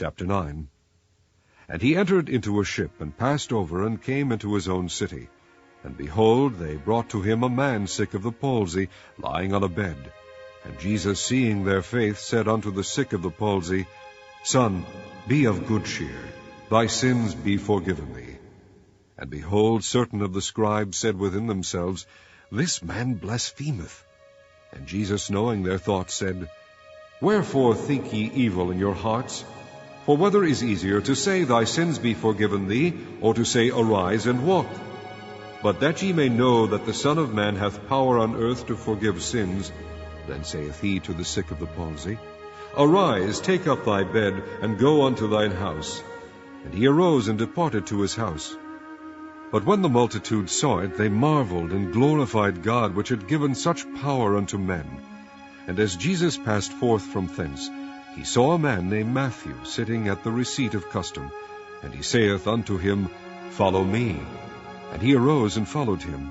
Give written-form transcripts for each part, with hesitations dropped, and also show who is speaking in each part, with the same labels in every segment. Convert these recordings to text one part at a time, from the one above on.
Speaker 1: Chapter 9. And he entered into a ship, and passed over, and came into his own city. And behold, they brought to him a man sick of the palsy, lying on a bed. And Jesus, seeing their faith, said unto the sick of the palsy, Son, be of good cheer, thy sins be forgiven thee. And behold, certain of the scribes said within themselves, This man blasphemeth. And Jesus, knowing their thoughts, said, Wherefore think ye evil in your hearts? For whether is easier, to say, Thy sins be forgiven thee, or to say, Arise and walk? But that ye may know that the Son of Man hath power on earth to forgive sins, then saith he to the sick of the palsy, Arise, take up thy bed, and go unto thine house. And he arose and departed to his house. But when the multitude saw it, they marveled, and glorified God, which had given such power unto men. And as Jesus passed forth from thence, he saw a man named Matthew sitting at the receipt of custom. And he saith unto him, Follow me. And he arose and followed him.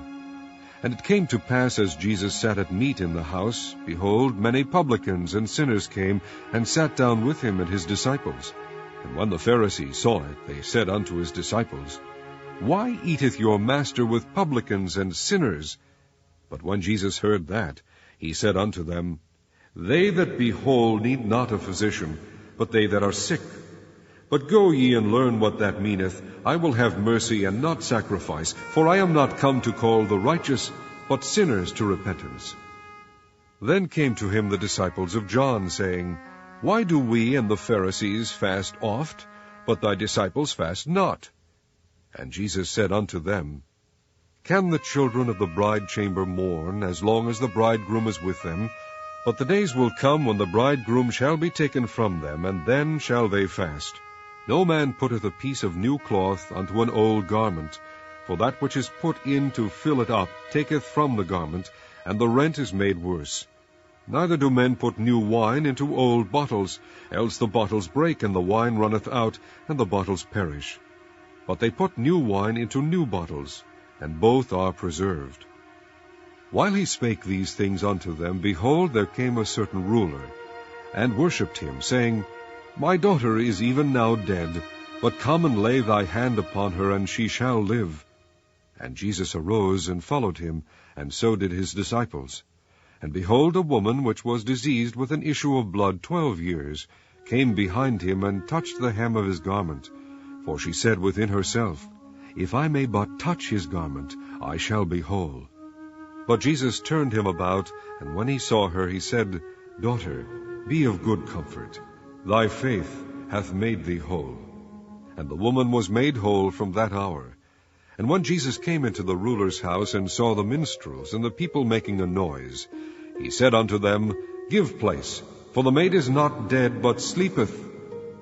Speaker 1: And it came to pass, as Jesus sat at meat in the house, behold, many publicans and sinners came, and sat down with him and his disciples. And when the Pharisees saw it, they said unto his disciples, Why eateth your master with publicans and sinners? But when Jesus heard that, he said unto them, They that be whole need not a physician, but they that are sick. But go ye and learn what that meaneth, I will have mercy and not sacrifice, for I am not come to call the righteous, but sinners to repentance. Then came to him the disciples of John, saying, Why do we and the Pharisees fast oft, but thy disciples fast not? And Jesus said unto them, Can the children of the bride chamber mourn, as long as the bridegroom is with them? But the days will come when the bridegroom shall be taken from them, and then shall they fast. No man putteth a piece of new cloth unto an old garment, for that which is put in to fill it up taketh from the garment, and the rent is made worse. Neither do men put new wine into old bottles, else the bottles break, and the wine runneth out, and the bottles perish. But they put new wine into new bottles, and both are preserved. While he spake these things unto them, behold, there came a certain ruler, and worshipped him, saying, My daughter is even now dead, but come and lay thy hand upon her, and she shall live. And Jesus arose and followed him, and so did his disciples. And behold, a woman which was diseased with an issue of blood 12 years came behind him, and touched the hem of his garment. For she said within herself, If I may but touch his garment, I shall be whole. But Jesus turned him about, and when he saw her, he said, Daughter, be of good comfort. Thy faith hath made thee whole. And the woman was made whole from that hour. And when Jesus came into the ruler's house, and saw the minstrels and the people making a noise, he said unto them, Give place, for the maid is not dead, but sleepeth.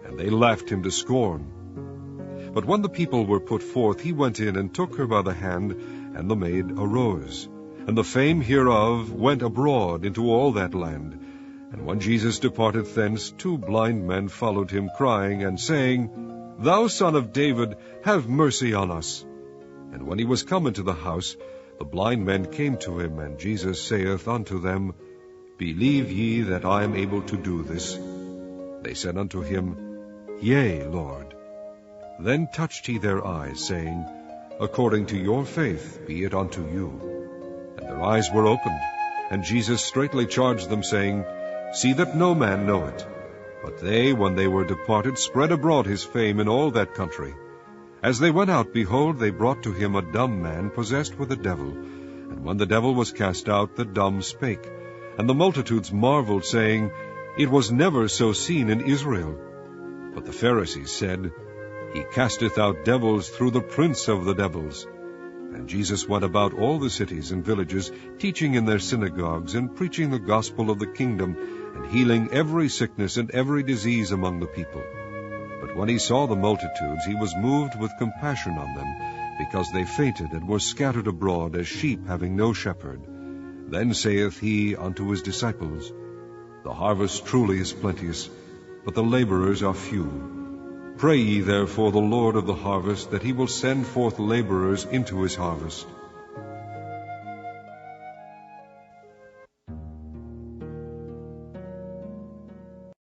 Speaker 1: And they laughed him to scorn. But when the people were put forth, he went in and took her by the hand, and the maid arose. And the fame hereof went abroad into all that land. And when Jesus departed thence, 2 blind men followed him, crying and saying, Thou Son of David, have mercy on us. And when he was come into the house, the blind men came to him, and Jesus saith unto them, Believe ye that I am able to do this? They said unto him, Yea, Lord. Then touched he their eyes, saying, According to your faith be it unto you. And their eyes were opened, and Jesus straightly charged them, saying, See that no man know it. But they, when they were departed, spread abroad his fame in all that country. As they went out, behold, they brought to him a dumb man, possessed with a devil. And when the devil was cast out, the dumb spake. And the multitudes marveled, saying, It was never so seen in Israel. But the Pharisees said, He casteth out devils through the prince of the devils. And Jesus went about all the cities and villages, teaching in their synagogues, and preaching the gospel of the kingdom, and healing every sickness and every disease among the people. But when he saw the multitudes, he was moved with compassion on them, because they fainted and were scattered abroad as sheep having no shepherd. Then saith he unto his disciples, The harvest truly is plenteous, but the laborers are few. Pray ye therefore the Lord of the harvest, that he will send forth laborers into his harvest.